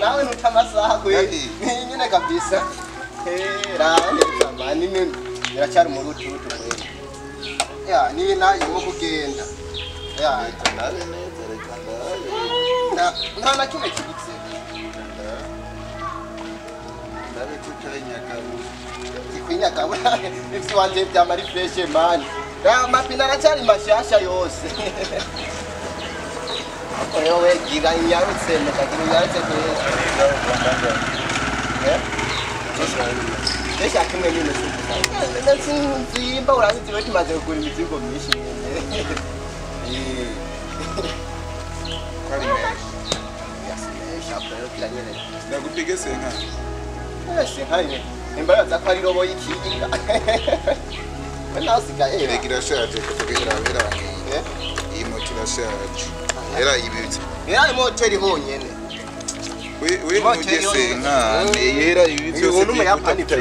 nawe nutamasaha kweli nyine kabisa rani zamani mimi niracyari mu rututu kweli ya ni nayo mu kugenda ya nawe neza reka nta na kimwe kibitse ndabe tutanyakabu ikwinyakabu ivyo wanje bya mari fresh man ya mapina aracyari mashasha yose oyo gira inyarutse mutagira inyarutse kweli Deixa aqui meu menino assim. Sim, para lá gente vai te fazer o curso de comissão. E qual é? Já para eu que lá né. Não peguei sem, né? É, sem aí. Embora tá com a robo aqui. Mas não se cai. Ele queria achar que eu peguei era. É? E motiva achar. Era ibiti. Era motel honyene. We mugese nka yera ibiti byose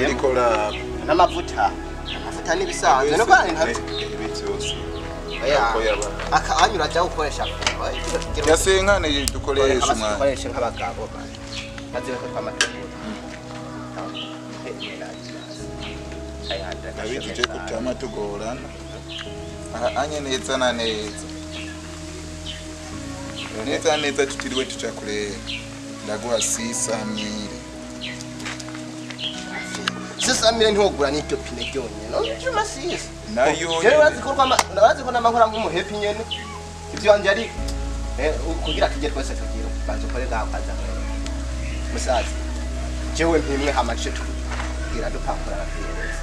bikora n'amavuta n'ibisanzwe no kandi ibiti byose aka anyura ajya gukoresha yasenkane dukoresha mwana dukoresha nk'abagabo bazi ko twamategura abiti je kutama tugorana anye neza na neza neza tutiriwe tucakurera Lagoa 600,000. 600,000 ntogura n'icyo pine cyonyine. No cyuma 6. Nayo. Rero bazi ko namakora mu happy nyene. Ibyo anje ari kugira kije twese tugira. Banze kore gakaza. Musaza. Jewe mpimwe hamace tugira dupakura rapiyereza.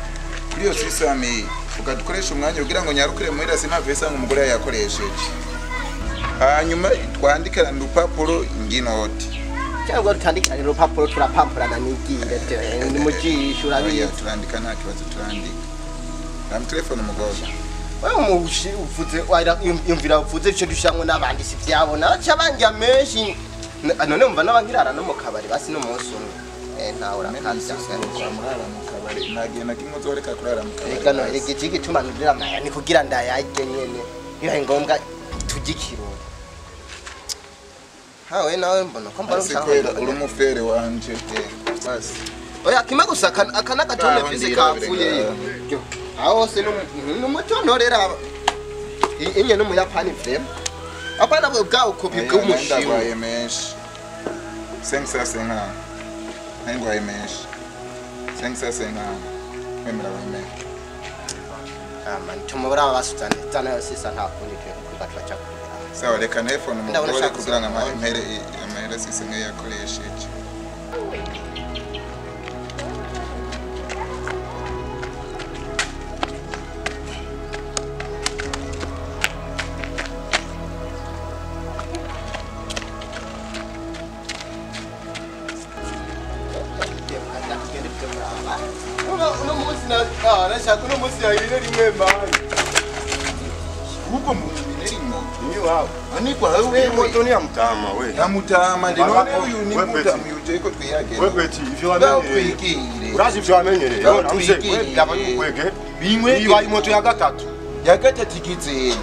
Kuri yo 600,000 ukadukoresha umwanya ugira ngo nyarukire muhira sinavesa ngo umugore yakoresheje. Hanyuma twandikana ndupapuro nginoti. Cyangwa tutandikana urupapuro turapapurana n'igire ni mujisho urabiye turandika nta kibazo turandika ram telefone mugoza wewe mushi uvuze yumvira uvuze cyo dushango n'abandi si byabona aca banja menshi none umva n'abangirara no mu kabari basi no munsi umwe nta urakaza murara mu kabari nagenda kimwe reka kurara mu kabari reka no igiti gituma ndirira maya ni kugira ndayajye nyene bibaye ngombwa tugikiro hawe nawe mbona ko mbona ushaka uri umufere wanje basi oya kima gusa akana gatone fizika apfuye aho se no mutontorera inye no muyapani frame apana bwa ukopi bw'umushiwo ndagwaye meshi senga ngwaye meshi senga memera weme man tumubura basutane tana yose isa nta kundi cyo kugatwa cyakuri sawa reka telefone umugore kugira ngo amahera sisenga yakoresheje no musi ya ile rimwe mbali huko mumirimo ni wao ani kwa wewe moto ni amtama we amutama ndinone uyu ni mutama yujeko twiyage we beti ivyo wamenyere urazi ivyo wamenyere yona mse we yabakwege bimwe iwa imoto ya gatatu igitse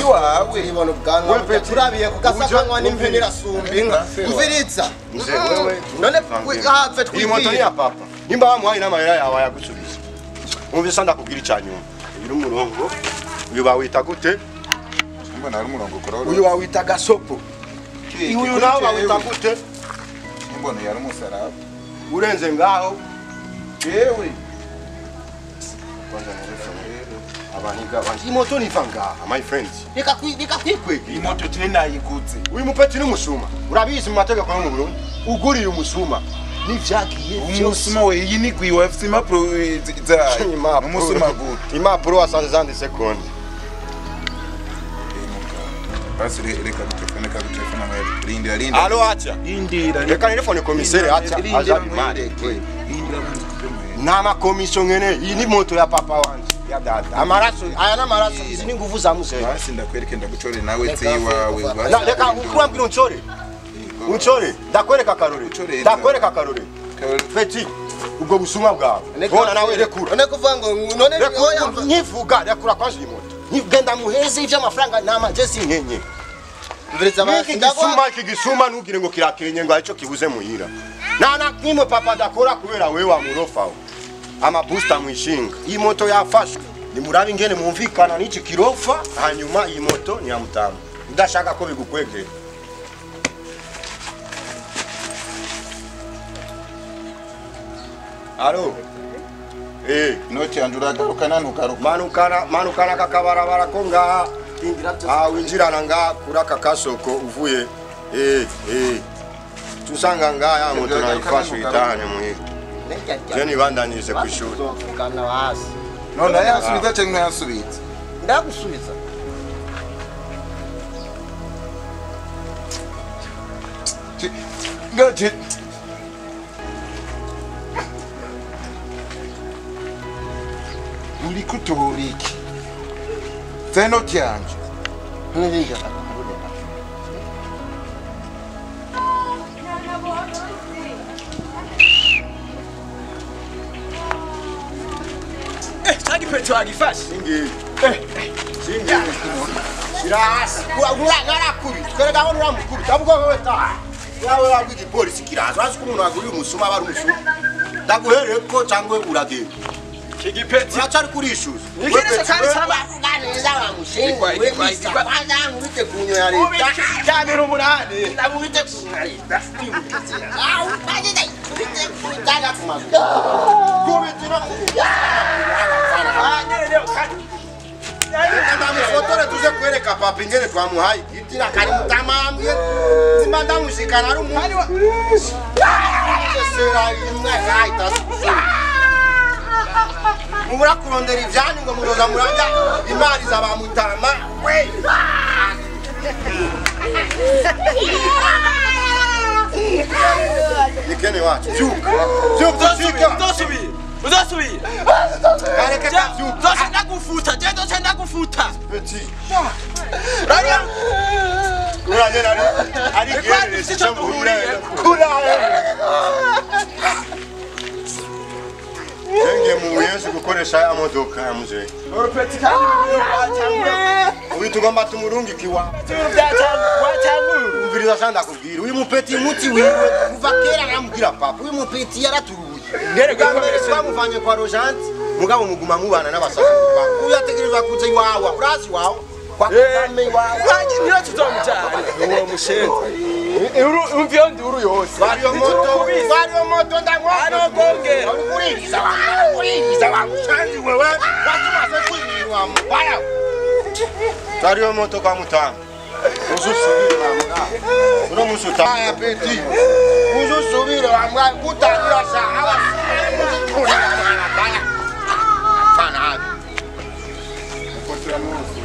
iwawe ibona bwanwa turabiye kugasakanywa n'impenera sumbinga uviritsa mse wewe none have twiki iyi moto ni ya papa nimba bamuhaye n'amahera yawe yagusubiza umvise ndakubwira icyanyuma iri umurongo uyu bawita gute mbona ari umurongo kora uyu bawita gasopo uyu nawe bawita gute mbona yari umusaraba urenze ngaho yewe kwanza nerefone abaniga banje imoto niva ngaha my friends nikakwikwe imoto tena yigutse uyu mupeti n'umusuma urabizi mu mategeko yo mu Burundi uguriye umusuma nivyagiye umusuma we iyi ni gwiwa afite impapuro za umusuma gute impapuro wasanze zanditse konti basi reka telefone ngaye lindira alo acha lindira reka telefone komisere acha aza bimare nama komisyo ngene iyi ni moto ya papa wanje ya dada amaraso aya n'amaraso izi ni nguvu za muzehe basi ndakwereka ndagucore nawe tsiwawe reka ukurambira uncore ndakwereka karore feti ubwo busuma bwawe bona nawe rekura none kuvuga ngo none oya nyivuga rekura kwanza iyi moto ngenda muheze ivyo amafaranga nama je sinkenye Mvereza basi iki gisuma ntugire ngo kirakenye ngo arico kibuze muhira. Na kimwe papa adakora kubera wewe wamurofa. Ama booster mwishinga. Iyi moto yafashwe. Ni murabi ngene mumvikana n'iki kirofa hanyuma iyi moto ni ya mutamu. Udashaka ko bigukwegera. Alo. Noti andura garukana ntugaruka. Manukana kakabarabara ko ngaha. Winjirana nga kuraka kasoko uvuye. Tusanga nga ya moto na ifashu itahanye muhira. Jeni bandanyise kwishuri. Kana wasi. None yasubiza cyangwa yasubiza? Ndagusubiza. Gaje. Uri kutoriki. Zeno cyanje. Nirija. Tagi petro agifashe. Singi. Shirasi. Ura kuri. Kerega wono ramukuru. Tabugo wewe ta. Yawe wabwiki polisi kirazo. Urazi ko umuntu aguri umusuma bari umusuma. Ndaguhereye ko cyangwe uragenda. Kigipeti. Uracari kurishuza. Nikirese kandi saba. Neza bamushinga. Webisa kwanza ngubite kunyo ya leta. Cyane rumunani. Ndabubite kunyo ya leta. Au bagenda kubite kutaga kumazu. Kubitira. Fotore tuze kwereka papa ingene twamuhaye itira kari mutamambye zimanda mushikana ari umuntu sera imwe gaita mubura kurondera ivyanyu ngo muroza murajya imari zabamutama we nikene wacu zuka Uzosubira. Uzosubira. Kareke zuka Zose ndagufuta. Je zose ndagufuta. petit Raya. ari gere sicho duhuriye. Jenge muyenzi gukoresha ya modoka ya muzee. Orpeti kandi Uyu tugomba tumurungiki wa. Umviriza sanda kubwira. Uyu mupeti muti wiwe kuva kera namubwira papa. Uyu mupeti yaraturuye. Ngere twamuvanye kwa Rojant. Mugabo muguma mubana n'abasaza. Uyu ategerezwa kuza iwawa. Urazi wawe. Kwa kame wawe. niyo tuzomujana. Uwo mushenzi. Umvyo ndi uru yose. Vario moto ndamwa. Arogongera. Uriza wa mushanzi wewe. Watumaze kwinirwa mubaya. Vario moto kwa mutanga. Uzusubira mga. Uno musuta ya peti. Uzusubira wa mga kutangira sawa. Fana. Kontra musu.